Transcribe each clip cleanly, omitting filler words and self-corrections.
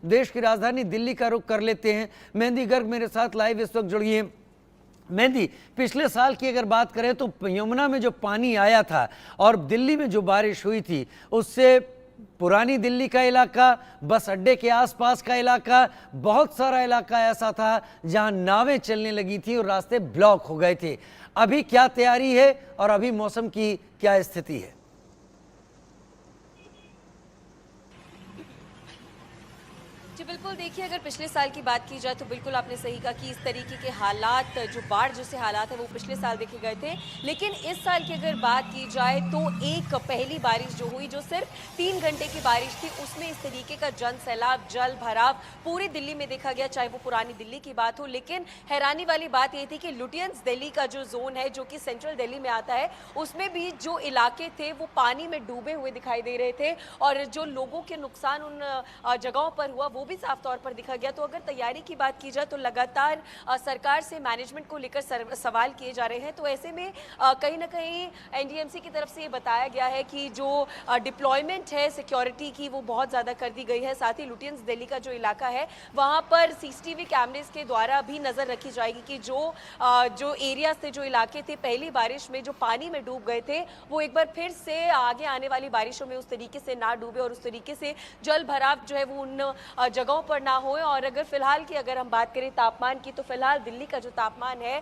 देश की राजधानी दिल्ली का रुख कर लेते हैं। मेहंदी गर्ग मेरे साथ लाइव इस वक्त जुड़ी है। मेहंदी, पिछले साल की अगर बात करें तो यमुना में जो पानी आया था और दिल्ली में जो बारिश हुई थी, उससे पुरानी दिल्ली का इलाका, बस अड्डे के आसपास का इलाका, बहुत सारा इलाका ऐसा था जहां नावें चलने लगी थी और रास्ते ब्लॉक हो गए थे। अभी क्या तैयारी है और अभी मौसम की क्या स्थिति है? जी बिल्कुल, देखिए अगर पिछले साल की बात की जाए तो बिल्कुल आपने सही कहा कि इस तरीके के हालात, जो बाढ़ जैसे हालात है वो पिछले साल देखे गए थे। लेकिन इस साल की अगर बात की जाए तो एक पहली बारिश जो हुई, जो सिर्फ 3 घंटे की बारिश थी, उसमें इस तरीके का जन सैलाब, जल भराव पूरी दिल्ली में देखा गया, चाहे वो पुरानी दिल्ली की बात हो। लेकिन हैरानी वाली बात ये थी कि लुटियंस दिल्ली का जो जोन है, जो कि सेंट्रल दिल्ली में आता है, उसमें भी जो इलाके थे वो पानी में डूबे हुए दिखाई दे रहे थे और जो लोगों के नुकसान उन जगहों पर हुआ वो भी साफ तौर पर दिखा गया। तो अगर तैयारी की बात की जाए तो लगातार सरकार से मैनेजमेंट को लेकर सवाल किए जा रहे हैं। तो ऐसे में कहीं ना कहीं एनडीएमसी की तरफ से ये बताया गया है कि जो डिप्लॉयमेंट है सिक्योरिटी की वो बहुत ज़्यादा कर दी गई है। साथ ही लुटियंस दिल्ली का जो इलाका है वहाँ पर सीसीटीवी कैमरेज के द्वारा भी नज़र रखी जाएगी कि जो एरियाज थे, जो इलाके थे पहली बारिश में जो पानी में डूब गए थे, वो एक बार फिर से आगे आने वाली बारिशों में उस तरीके से ना डूबे और उस तरीके से जल भराव जो है वो उन जगहों पर ना हो। और अगर फिलहाल की अगर हम बात करें तापमान की, तो फिलहाल दिल्ली का जो तापमान है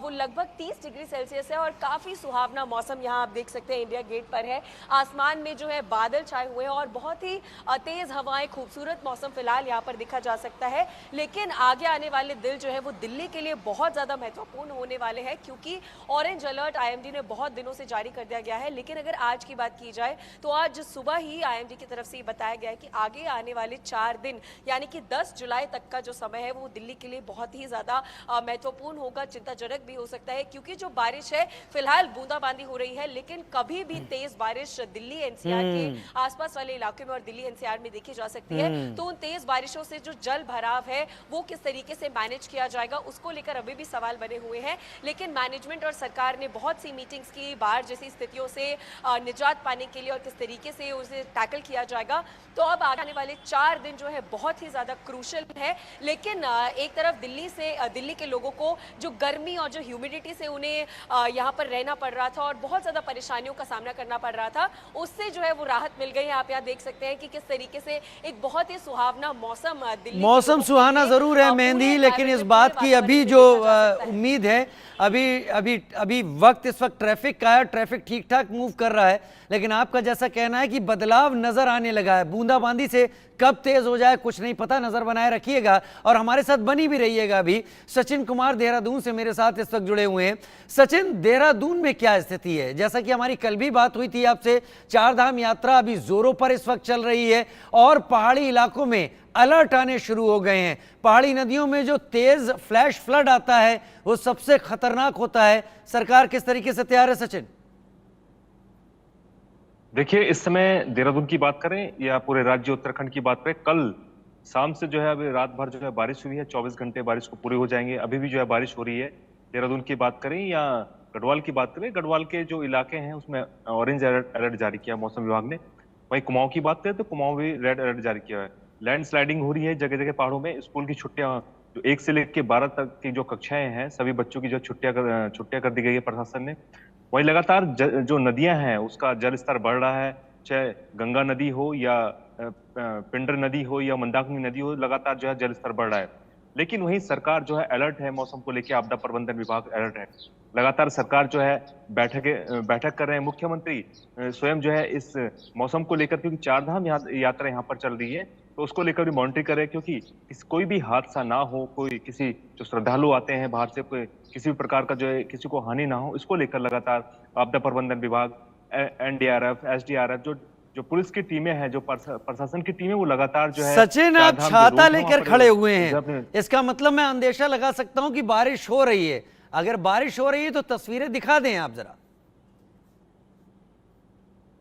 वो लगभग 30 डिग्री सेल्सियस है और काफ़ी सुहावना मौसम यहाँ आप देख सकते हैं इंडिया गेट पर है। आसमान में जो है बादल छाए हुए हैं और बहुत ही तेज़ हवाएं, खूबसूरत मौसम फिलहाल यहाँ पर देखा जा सकता है। लेकिन आगे आने वाले दिन जो है वो दिल्ली के लिए बहुत ज़्यादा महत्वपूर्ण होने वाले हैं, क्योंकि ऑरेंज अलर्ट आईएमडी ने बहुत दिनों से जारी कर दिया गया है। लेकिन अगर आज की बात की जाए तो आज सुबह ही आईएमडी की तरफ से ये बताया गया है कि आगे आने वाले 4 दिन यानी कि 10 जुलाई तक का जो समय है वो दिल्ली के लिए बहुत ही ज़्यादा महत्वपूर्ण होगा, चिंताजनक भी हो सकता है। क्योंकि जो बारिश है फिलहाल बूंदाबांदी हो रही है, लेकिन कभी भी तेज बारिश दिल्ली एनसीआर के आसपास वाले इलाके में और दिल्ली एनसीआर में देखी जा सकती है। तो उन तेज बारिशों से जो जल भराव है वो किस तरीके से मैनेज किया जाएगा, उसको लेकर अभी भी सवाल बने हुए हैं। लेकिन मैनेजमेंट और सरकार ने बहुत सी मीटिंग्स की बाढ़ जैसी स्थितियों से निजात पाने के लिए और किस तरीके से उसे टैकल किया जाएगा। तो अब आने वाले 4 दिन जो है बहुत ही ज़्यादा क्रूशल है। लेकिन एक तरफ दिल्ली के लोगों को जो गर्मी और जो ह्यूमिडिटी से उन्हें यहाँ पर रहना पड़ रहा था और बहुत ज़्यादा परेशानियों का सामना करना पड़ रहा था, उससे जो है वो राहत मिल गई है। आप यहाँ देख सकते हैं कि किस तरीके से एक बहुत ही सुहावना मौसम दिल्ली मौसम सुहाना जरूर है मेहंदी, लेकिन इस बात की अभी जो उम्मीद है, अभी अभी अभी वक्त इस वक्त ट्रैफिक का है, ट्रैफिक ठीक ठाक मूव कर रहा है। लेकिन आपका जैसा कहना है कि बदलाव नजर आने लगा है, बूंदाबांदी से कब तेज हो जाए कुछ नहीं पता, नजर बनाए रखिएगा और हमारे साथ बनी भी रहिएगा। अभी सचिन कुमार देहरादून से मेरे साथ इस वक्त जुड़े हुए हैं। सचिन, देहरादून में क्या स्थिति है? जैसा कि हमारी कल भी बात हुई थी आपसे, चार धाम यात्रा अभी जोरों पर इस वक्त चल रही है और पहाड़ी इलाकों में अलर्ट आने शुरू हो गए हैं। पहाड़ी नदियों में जो तेज फ्लैश फ्लड आता है वो सबसे खतरनाक होता है। सरकार किस तरीके से तैयार है सचिन? देखिए, इस समय देहरादून की बात करें या पूरे राज्य उत्तराखंड की बात करें, कल शाम से जो है अभी रात भर जो है बारिश हुई है। 24 घंटे बारिश को पूरे हो जाएंगे, अभी भी जो है बारिश हो रही है। देहरादून की बात करें या गढ़वाल की बात करें, गढ़वाल के जो इलाके हैं उसमें ऑरेंज अलर्ट जारी किया मौसम विभाग ने। वहीं कुमाऊं की बात करें तो कुमाऊं भी रेड अलर्ट जारी किया है। लैंडस्लाइडिंग हो रही है जगह जगह पहाड़ों में। स्कूल की छुट्टियां जो 1 से लेकर 12 तक की जो कक्षाएं हैं, सभी बच्चों की जो छुट्टियां कर दी गई है प्रशासन ने। वहीं लगातार जो नदियां हैं उसका जल स्तर बढ़ रहा है, चाहे गंगा नदी हो या पिंडर नदी हो या मंदाकिनी नदी हो, लगातार जो है जल स्तर बढ़ रहा है। लेकिन वहीं सरकार जो है अलर्ट है, मौसम को लेकर आपदा प्रबंधन विभाग अलर्ट है। लगातार सरकार जो है बैठक कर रहे हैं। मुख्यमंत्री स्वयं जो है इस मौसम को लेकर, क्योंकि चारधाम यात्रा यहाँ पर चल रही है, तो उसको लेकर भी मॉनिटरिंग कर रहे हैं, क्योंकि कोई भी हादसा ना हो, कोई किसी जो श्रद्धालु आते हैं बाहर से, कोई किसी भी प्रकार का जो है किसी को हानि ना हो, इसको लेकर लगातार आपदा प्रबंधन विभाग, एनडीआरएफ, एसडीआरएफ, जो पुलिस की टीमें हैं, जो प्रशासन की टीमें, वो लगातार जो है। सचिन, आप छाता लेकर खड़े हुए हैं, इसका मतलब मैं अंदेशा लगा सकता हूं कि बारिश हो रही है। अगर बारिश हो रही है तो तस्वीरें दिखा दें आप जरा।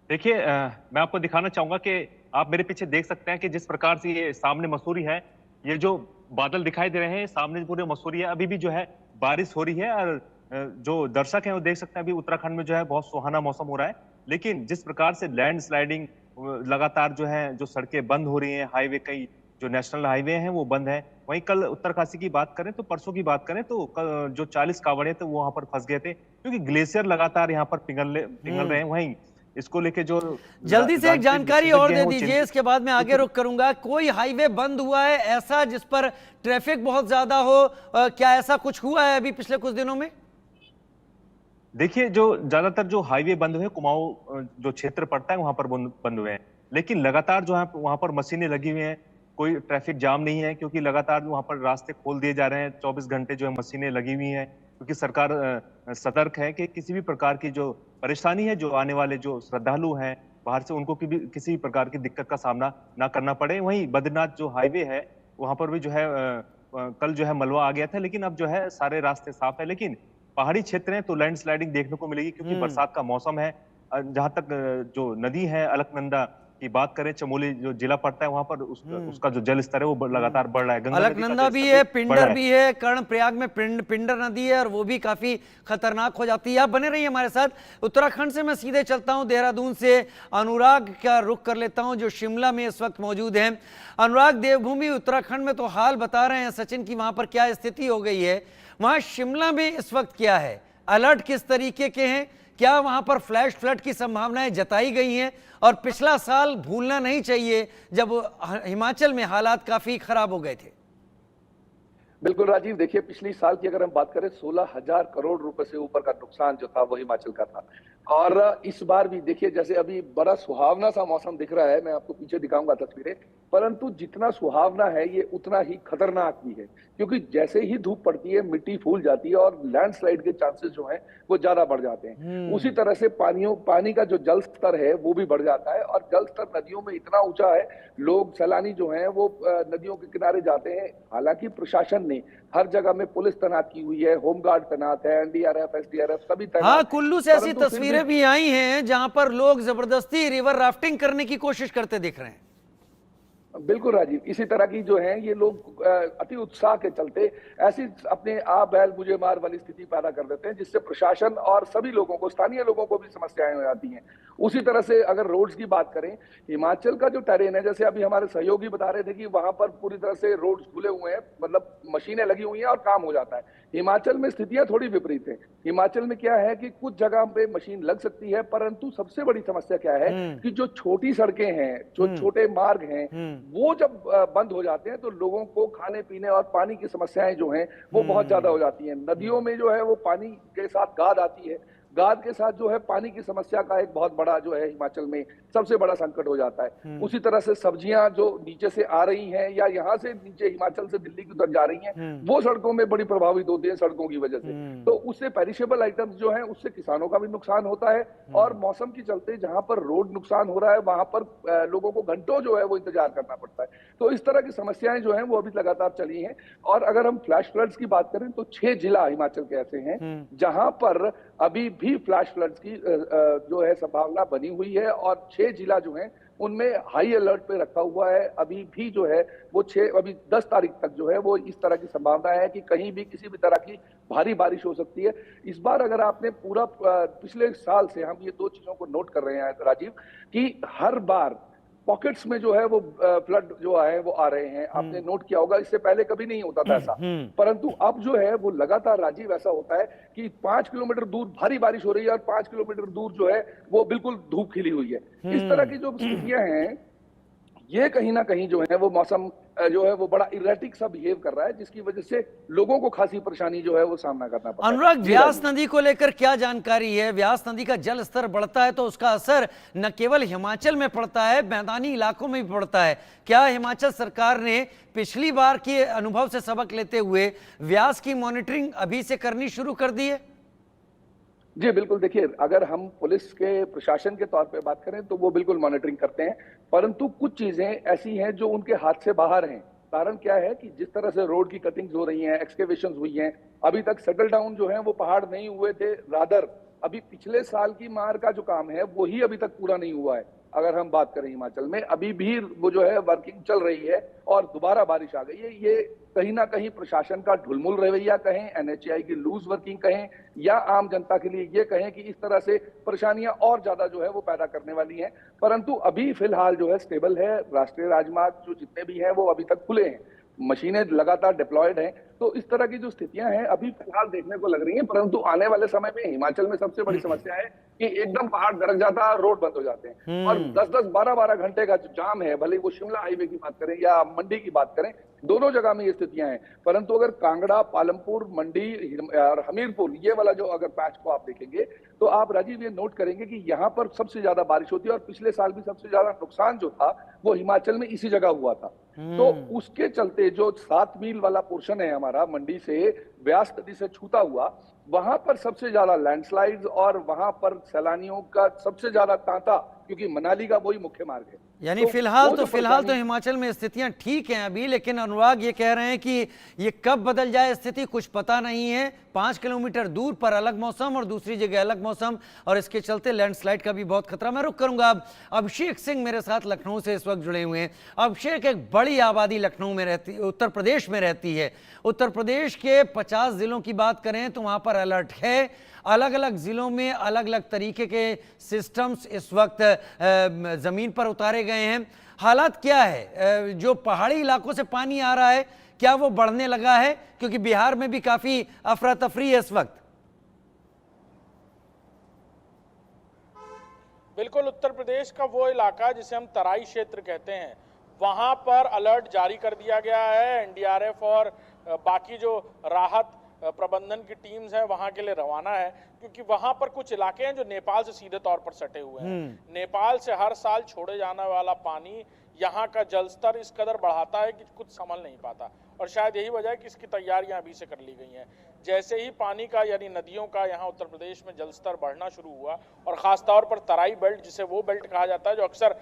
देखिए, मैं आपको दिखाना चाहूंगा कि आप मेरे पीछे देख सकते हैं कि जिस प्रकार से ये सामने मसूरी है, ये जो बादल दिखाई दे रहे हैं सामने पूरे मसूरी है, अभी भी जो है बारिश हो रही है। और जो दर्शक हैं वो देख सकते हैं अभी उत्तराखंड में जो है बहुत सुहाना मौसम हो रहा है। लेकिन जिस प्रकार से लैंडस्लाइडिंग लगातार जो है, जो सड़कें बंद हो रही हैं, हाईवे कई जो नेशनल हाईवे हैं वो बंद है। वहीं कल उत्तरकाशी की बात करें तो परसों की बात करें तो जो 40 कांवड़िए थे वो वहां पर फंस गए थे, क्योंकि ग्लेशियर लगातार यहाँ पर पिघल रहे हैं। वहीं इसको लेके जो जल्दी से एक राजनीतिक जानकारी और विशेषज्ञ दे हैं वो दीजिए, इसके बाद मैं आगे देखिए, रुख करूंगा। कोई हाईवे बंद हुआ है ऐसा जिस पर ट्रैफिक बहुत ज्यादा हो? क्या ऐसा कुछ हुआ है अभी पिछले कुछ दिनों में? देखिए जो ज्यादातर जो हाईवे बंद हुए, कुमाऊं जो क्षेत्र पड़ता है वहां पर बंद हुए हैं, लेकिन लगातार जो है वहां पर मशीनें लगी हुई हैं। कोई ट्रैफिक जाम नहीं है, क्योंकि लगातार वहां पर रास्ते खोल दिए जा रहे हैं। 24 घंटे जो है मशीनें लगी हुई हैं, क्योंकि सरकार सतर्क है कि किसी भी प्रकार की जो परेशानी है, जो आने वाले जो श्रद्धालु हैं बाहर से, उनको भी किसी भी प्रकार की दिक्कत का सामना ना करना पड़े। वहीं बद्रीनाथ जो हाईवे है वहां पर भी जो है कल जो है मलबा आ गया था, लेकिन अब जो है सारे रास्ते साफ है। लेकिन पहाड़ी क्षेत्र हैं तो लैंडस्लाइडिंग देखने को मिलेगी, क्योंकि बरसात का मौसम है। जहां तक जो नदी है अलकनंदा की बात करें, चमोली जो जिला पड़ता है वहां पर उसका जो जल स्तर है वो लगातार बढ़ रहा है। गंगा नदी का अलकनंदा भी जलस्तर है, बढ़ रहा पिंडर भी है, कर्णप्रयाग में पिंडर नदी है और वो भी काफी खतरनाक हो जाती है। आप बने रहिए हमारे साथ। उत्तराखंड से मैं सीधे चलता हूं, देहरादून से अनुराग का रुख कर लेता हूं जो शिमला में इस वक्त मौजूद हैं। अनुराग, देवभूमि उत्तराखंड में तो हाल बता रहे हैं सचिन की वहां पर क्या स्थिति हो गई है, वहां शिमला में इस वक्त क्या है? अलर्ट किस तरीके के हैं? क्या वहां पर फ्लैश फ्लड की संभावनाएं जताई गई हैं? और पिछला साल भूलना नहीं चाहिए जब हिमाचल में हालात काफी खराब हो गए थे। बिल्कुल राजीव, देखिए पिछली साल की अगर हम बात करें 16,000 करोड़ रुपए से ऊपर का नुकसान जो था वो हिमाचल का था। और इस बार भी देखिए जैसे अभी बड़ा सुहावना सा मौसम दिख रहा है, मैं आपको पीछे दिखाऊंगा तस्वीरें, परंतु जितना सुहावना है ये उतना ही खतरनाक भी है, क्योंकि जैसे ही धूप पड़ती है मिट्टी फूल जाती है और लैंडस्लाइड के चांसेस जो हैं वो ज्यादा बढ़ जाते हैं। उसी तरह से पानी का जो जल स्तर है वो भी बढ़ जाता है, और जल स्तर नदियों में इतना ऊंचा है, लोग सैलानी जो हैं वो नदियों के किनारे जाते हैं। हालांकि प्रशासन ने हर जगह में पुलिस तैनात की हुई है, होमगार्ड तैनात है, एनडीआरएफ, एसडीआरएफ सभी तैनात। हाँ, कुल्लू से ऐसी परंतु फिर तस्वीरें भी आई हैं जहां पर लोग जबरदस्ती रिवर राफ्टिंग करने की कोशिश करते दिख रहे हैं। बिल्कुल राजीव, इसी तरह की जो है ये लोग अति उत्साह के चलते ऐसी अपने आ बैल मुझे मार वाली स्थिति पैदा कर देते हैं, जिससे प्रशासन और सभी लोगों को, स्थानीय लोगों को भी समस्याएं हो जाती हैं। उसी तरह से अगर रोड्स की बात करें, हिमाचल का जो टेरेन है, जैसे अभी हमारे सहयोगी बता रहे थे कि वहां पर पूरी तरह से रोड्स खुले हुए हैं, मतलब मशीनें लगी हुई हैं और काम हो जाता है। हिमाचल में स्थितियां थोड़ी विपरीत है। हिमाचल में क्या है कि कुछ जगह पे मशीन लग सकती है, परंतु सबसे बड़ी समस्या क्या है कि जो छोटी सड़कें हैं, जो छोटे मार्ग हैं, वो जब बंद हो जाते हैं तो लोगों को खाने पीने और पानी की समस्याएं जो हैं वो बहुत ज्यादा हो जाती हैं। नदियों में जो है वो पानी के साथ गाद आती है, गाद के साथ जो है पानी की समस्या का एक बहुत बड़ा जो है हिमाचल में सबसे बड़ा संकट हो जाता है। उसी तरह से सब्जियां जो नीचे से आ रही हैं या यहाँ से नीचे हिमाचल से दिल्ली की तरफ जा रही हैं, वो सड़कों में बड़ी प्रभावित होती है सड़कों की वजह से। तो उससे पेरिशेबल आइटम्स जो है उससे किसानों का भी नुकसान होता है, और मौसम के चलते जहां पर रोड नुकसान हो रहा है वहां पर लोगों को घंटों जो है वो इंतजार करना पड़ता है। तो इस तरह की समस्याएं जो है वो अभी लगातार चली हैं। और अगर हम फ्लैश फ्लड्स की बात करें तो 6 जिला हिमाचल के ऐसे हैं जहां पर अभी भी फ्लैश फ्लड्स की जो है संभावना बनी हुई है, और 6 जिला जो हैं उनमें हाई अलर्ट पे रखा हुआ है। अभी भी जो है वो 10 तारीख तक जो है वो इस तरह की संभावना है कि कहीं भी किसी भी तरह की भारी बारिश हो सकती है। इस बार अगर आपने पूरा पिछले साल से हम ये 2 चीजों को नोट कर रहे हैं राजीव, कि हर बार पॉकेट्स में जो है वो फ्लड जो आए वो आ रहे हैं। आपने नोट किया होगा, इससे पहले कभी नहीं होता था ऐसा, परंतु अब जो है वो लगातार राजीव ऐसा होता है कि 5 किलोमीटर दूर भारी बारिश हो रही है और 5 किलोमीटर दूर जो है वो बिल्कुल धूप खिली हुई है। इस तरह की जो स्थितियां हैं ये कहीं ना कहीं जो है वो मौसम जो है वो बड़ा इरेटिक सा बिहेव कर रहा है, जिसकी वजह से लोगों को खासी परेशानी जो है वो सामना करना पड़ता है। अनुराग, व्यास नदी को लेकर क्या जानकारी है? व्यास नदी का जल स्तर बढ़ता है तो उसका असर न केवल हिमाचल में पड़ता है, मैदानी इलाकों में भी पड़ता है। क्या हिमाचल सरकार ने पिछली बार के अनुभव से सबक लेते हुए व्यास की मॉनिटरिंग अभी से करनी शुरू कर दी है? जी बिल्कुल, देखिए अगर हम पुलिस के प्रशासन के तौर पे बात करें तो वो बिल्कुल मॉनिटरिंग करते हैं, परंतु कुछ चीजें ऐसी हैं जो उनके हाथ से बाहर हैं। कारण क्या है कि जिस तरह से रोड की कटिंग्स हो रही हैं, एक्सकेवेशंस हुई हैं, अभी तक सेटल डाउन जो है वो पहाड़ नहीं हुए थे, रादर अभी पिछले साल की मार का जो काम है वही अभी तक पूरा नहीं हुआ है। अगर हम बात करें हिमाचल में, अभी भी वो जो है वर्किंग चल रही है और दोबारा बारिश आ गई है। ये कहीं ना कहीं प्रशासन का ढुलमुल रवैया कहें, एनएचएआई की लूज वर्किंग कहें, या आम जनता के लिए ये कहें कि इस तरह से परेशानियां और ज्यादा जो है वो पैदा करने वाली हैं। परंतु अभी फिलहाल जो है स्टेबल है। राष्ट्रीय राजमार्ग जो जितने भी हैं वो अभी तक खुले हैं, मशीनें लगातार डिप्लॉयड हैं। तो इस तरह की जो स्थितियां हैं अभी फिलहाल देखने को लग रही हैं। परंतु आने वाले समय में हिमाचल में सबसे बड़ी समस्या है कि एकदम पहाड़ दरक जाता है, रोड बंद हो जाते हैं और 10-10, 12-12 घंटे का जो जाम है, भले वो शिमला हाईवे की बात करें या मंडी की बात करें, दोनों जगह में ये स्थितियां हैं। परंतु अगर कांगड़ा, पालमपुर, मंडी और हमीरपुर, ये वाला जो अगर पैच को आप देखेंगे तो आप राजीव ये नोट करेंगे कि यहाँ पर सबसे ज्यादा बारिश होती है और पिछले साल भी सबसे ज्यादा नुकसान जो था वो हिमाचल में इसी जगह हुआ था। तो उसके चलते जो 7 मील वाला पोर्शन है हमारा मंडी से ब्यास नदी से छूता हुआ, वहां पर सबसे ज्यादा लैंडस्लाइड्स और वहां पर सैलानियों का सबसे ज्यादा तांता, क्योंकि मनाली का वही मुख्य मार्ग है। यानी फिलहाल तो हिमाचल में स्थितियां ठीक हैं अभी, लेकिन अनुराग ये कह रहे हैं कि ये कब बदल जाए स्थिति कुछ पता नहीं है। 5 किलोमीटर दूर पर अलग मौसम और दूसरी जगह अलग मौसम, और इसके चलते लैंडस्लाइड का भी बहुत खतरा। मैं रुक करूंगा। अब अभिषेक सिंह मेरे साथ लखनऊ से इस वक्त जुड़े हुए हैं। अभिषेक, एक बड़ी आबादी लखनऊ में रहती, उत्तर प्रदेश में रहती है। उत्तर प्रदेश के 50 जिलों की बात करें तो वहां पर अलर्ट है। अलग अलग जिलों में अलग अलग तरीके के सिस्टम्स इस वक्त जमीन पर उतारे गए हैं। हालात क्या है? जो पहाड़ी इलाकों से पानी आ रहा है, क्या वो बढ़ने लगा है? क्योंकि बिहार में भी काफी अफरा तफरी है इस वक्त। बिल्कुल, उत्तर प्रदेश का वो इलाका जिसे हम तराई क्षेत्र कहते हैं, वहां पर अलर्ट जारी कर दिया गया है। एनडीआरएफ और बाकी जो राहत प्रबंधन की टीम्स हैं वहां के लिए रवाना है, क्योंकि वहां पर कुछ इलाके हैं जो नेपाल से सीधे तौर पर सटे हुए हैं। नेपाल से हर साल छोड़े जाने वाला पानी यहाँ का जल स्तर इस कदर बढ़ाता है कि कुछ संभल नहीं पाता, और शायद यही वजह है कि इसकी तैयारियां अभी से कर ली गई हैं। जैसे ही पानी का यानी नदियों का यहाँ उत्तर प्रदेश में जल स्तर बढ़ना शुरू हुआ, और खास तौर पर तराई बेल्ट, जिसे वो बेल्ट कहा जाता है जो अक्सर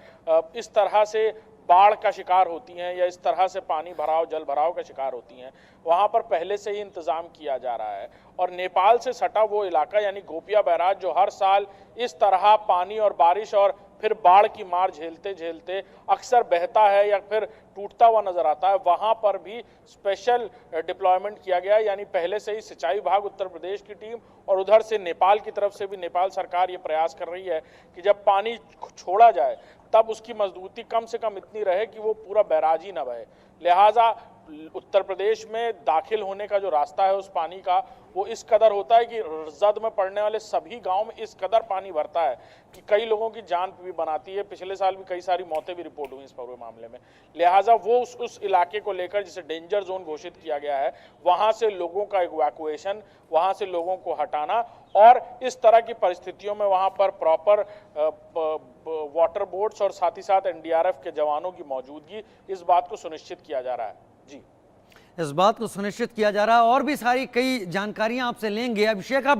इस तरह से बाढ़ का शिकार होती हैं या इस तरह से पानी भराव, जल भराव का शिकार होती हैं, वहां पर पहले से ही इंतजाम किया जा रहा है। और नेपाल से सटा वो इलाका यानी गोपिया बैराज, जो हर साल इस तरह पानी और बारिश और फिर बाढ़ की मार झेलते झेलते अक्सर बहता है या फिर टूटता हुआ नजर आता है, वहां पर भी स्पेशल डिप्लॉयमेंट किया गया। यानी पहले से ही सिंचाई विभाग उत्तर प्रदेश की टीम और उधर से नेपाल की तरफ से भी नेपाल सरकार ये प्रयास कर रही है कि जब पानी छोड़ा जाए तब उसकी मजबूती कम से कम इतनी रहे कि वो पूरा बैराज ही न बहे। लिहाजा उत्तर प्रदेश में दाखिल होने का जो रास्ता है उस पानी का, वो इस कदर होता है कि जद में पड़ने वाले सभी गांव में इस कदर पानी भरता है कि कई लोगों की जान भी बनाती है। पिछले साल भी कई सारी मौतें भी रिपोर्ट हुई इस पूरे मामले में। लिहाजा वो उस इलाके को लेकर जिसे डेंजर जोन घोषित किया गया है, वहां से लोगों का इवैक्यूएशन, वहां से लोगों को हटाना, और इस तरह की परिस्थितियों में वहां पर प्रॉपर वाटर बोट्स और साथ ही साथ एनडीआरएफ के जवानों की मौजूदगी, इस बात को सुनिश्चित किया जा रहा है। जी, इस बात को सुनिश्चित किया जा रहा है। और भी सारी कई जानकारियां आपसे लेंगे। अभिषेक, आप